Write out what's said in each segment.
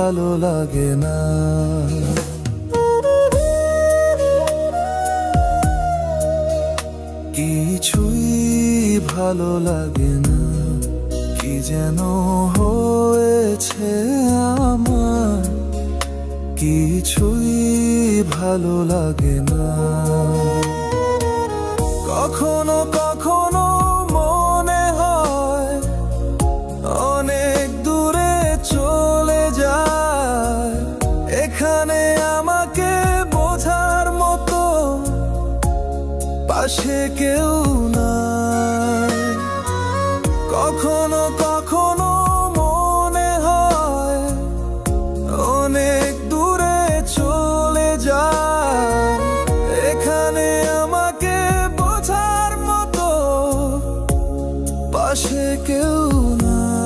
ভালো লাগে না। কিছুই ভালো লাগে না, কি যেন হয়েছে আমার, কিছুই ভালো লাগে না। কখনো কখনো মনে হয় অনেক দূরে চলে যায়, এখানে আমাকে বোঝার মতো পাশে কেউ নাই। কখনো কখনো মনে হয় অনেক দূরে চলে যায়, এখানে আমাকে বোঝার মতো পাশে কেউ নাই।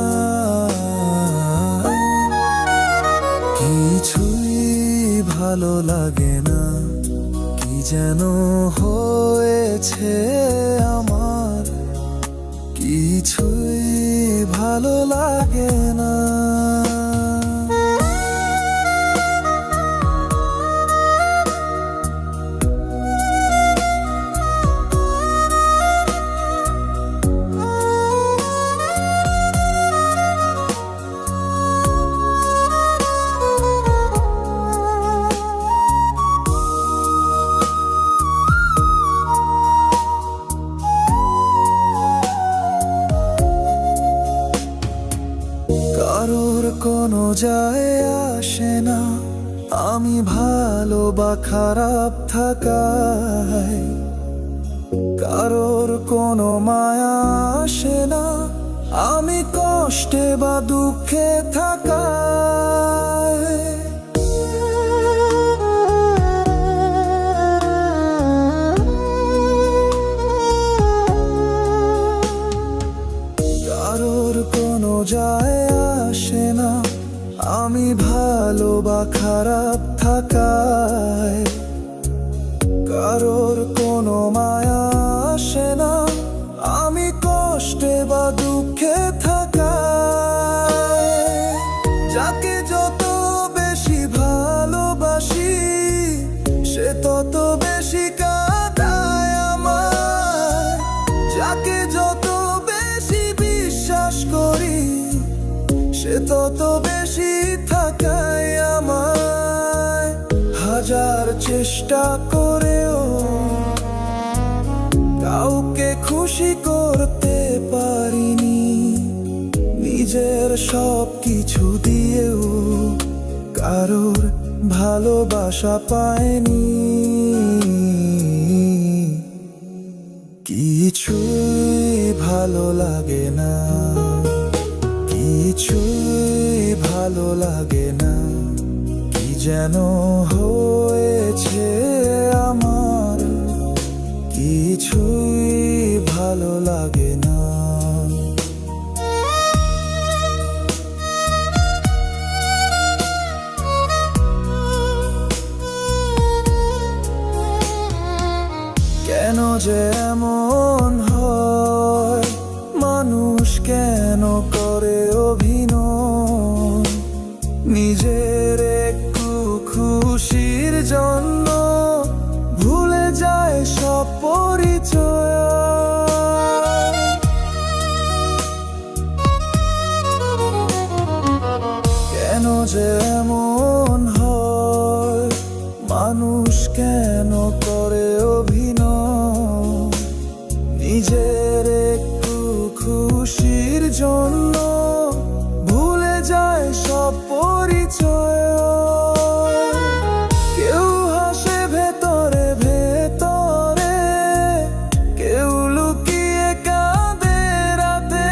কিছুই ভালো লাগে না, কি যেন হয়েছে আমার, কিছুই ভালো লাগে না। কারোর কোনো যায় আসে না আমি ভালো বা খারাপ থাকায়, কারোর কোনো মায়া আসে না আমি কষ্টে বা দুঃখে থাকায়। কারোর কোনো যায় আসে না আমি ভালো বা খারাপ থাকায়, কারোর কোনো মায়া আসে না আমি কষ্টে বা দুঃখে থাকায়। যাকে যত বেশি ভালোবাসি সে তত বেশি কাঁদায় আমার, যাকে যত বেশি বিশ্বাস করি সে তত বেশি থাকায় আমায়। হাজার চেষ্টা করেও কাউকে খুশি করতে পারিনি, নিজের সব কিছু দিয়েও কারোর ভালোবাসা পাইনি। কিছুই ভালো লাগে না, কিছুই ভালো লাগে না, কি যেন হয়েছে আমার, কিছুই ভালো লাগে না। কেন যে এমন হয়, মানুষ কেন করে অভিনয়, নিজের একটু খুশির জন্য ভুলে যায় সব পরিচয়। কেন যে এমন হয়, মানুষ কেন করে অভিনয়, নিজের একটু খুশির জন্য ভুলে যায় সব পরিচয়। কেউ হাসে ভেতরে ভেতরে, কেউ লুকিয়ে কাঁদে রাতে,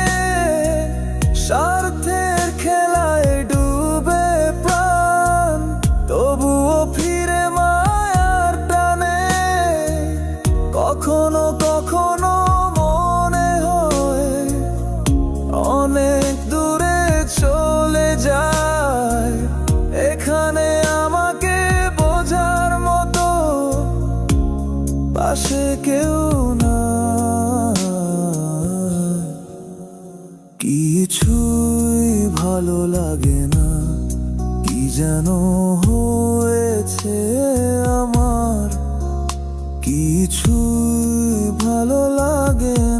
স্বার্থের খেলায় ডুবে প্রাণ তবুও ফিরে মায়ার টানে। কখনো কখনো মনে হয় অনেক দূরে চলে যায়, এখানে আমাকে বোঝার মতো পাশে কেউ না। কিছুই ভালো লাগে না, কি যেন হয়েছে আমার, কিছুই ভালো লাগে